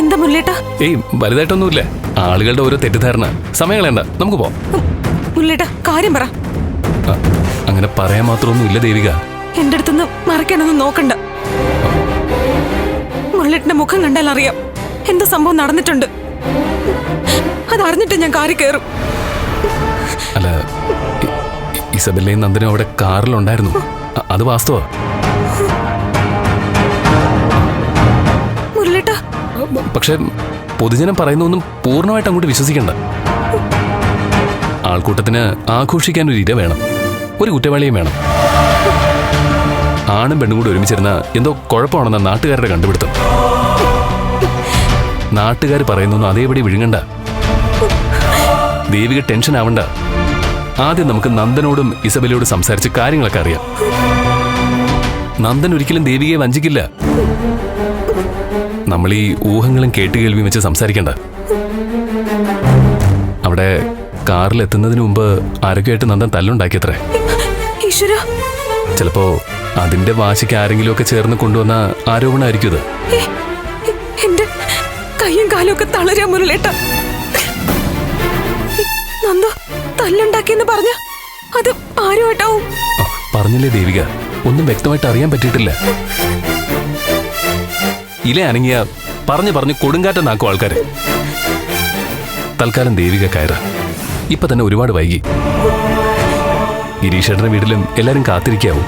എന്താ മുരളേട്ടാ? ഏയ് വലുതായിട്ടൊന്നുമില്ല. ആളുകളുടെ ഓരോ തെറ്റിദ്ധാരണ. സമയം കളയണ്ട, നമുക്ക് പോവാം. മുരളേട്ടാ, കാര്യം പറ. അങ്ങനെ പറയാൻ മാത്രമൊന്നും ഇല്ല ദേവിക. എന്റെ അടുത്തുനിന്ന് മറയ്ക്കാനൊന്നും നോക്കണ്ട. മുരളേട്ടന്റെ മുഖം കണ്ടാൽ അറിയാം എന്താ സംഭവം നടന്നിട്ടുണ്ട്. അതറിഞ്ഞിട്ട് ഞാൻ കാറി കയറും. അല്ല, ഇസബെല്ലയും നന്ദനും അവിടെ കാറിലുണ്ടായിരുന്നു. അത് വാസ്തവാ. മുരളേട്ടാ, പക്ഷെ പൊതുജനം പറയുന്നൊന്നും പൂർണ്ണമായിട്ട് അങ്ങോട്ട് വിശ്വസിക്കണ്ട. ആൾക്കൂട്ടത്തിന് ആഘോഷിക്കാൻ ഒരു ഇര വേണം, ഒരു കുറ്റവാളിയും വേണം. ആണും പെണ്ണും കൂടി ഒരുമിച്ചിരുന്ന എന്തോ കുഴപ്പമാണെന്ന നാട്ടുകാരുടെ കണ്ടുപിടുത്തം. നാട്ടുകാർ പറയുന്നൊന്നും അതേപടി വിഴുങ്ങണ്ട. ദേവിക ടെൻഷൻ ആവണ്ട. ആദ്യം നമുക്ക് നന്ദനോടും ഇസബെല്ലയോടും സംസാരിച്ച് കാര്യങ്ങളൊക്കെ അറിയാം. നന്ദൻ ഒരിക്കലും ദേവികയെ വഞ്ചിക്കില്ല. നമ്മൾ ഈ ഊഹങ്ങളും കേട്ടുകേൾവിയും വെച്ച് സംസാരിക്കണ്ട. അവിടെ കാറിലെത്തുന്നതിന് മുമ്പ് ആരൊക്കെയായിട്ട് നന്ദൻ തല്ലുണ്ടാക്കിയത്രേ. ചിലപ്പോ അതിന്റെ വാശിക്ക് ആരെങ്കിലും ഒക്കെ ചേർന്ന് കൊണ്ടുവന്ന ആരോപണമായിരിക്കും ഇത്. എന്റെ കയ്യും കാലും ഒക്കെ തളരാ മുരളേട്ടാ. നന്ദ തല്ലുണ്ടാക്കിയെന്ന് പറഞ്ഞ അത് ആരുമായിട്ടാവും? പറഞ്ഞില്ലേ ദേവിക, ഒന്നും വ്യക്തമായിട്ട് അറിയാൻ പറ്റിയിട്ടില്ല. ഇല അനങ്ങിയ പറഞ്ഞു കൊടുങ്കാറ്റെന്നാക്കും ആൾക്കാര്. തൽക്കാലം ദേവിക കയറ. ഇപ്പൊ തന്നെ ഒരുപാട് വൈകി. ഗിരീഷേട്ടന്റെ വീട്ടിലും എല്ലാരും കാത്തിരിക്കാവും.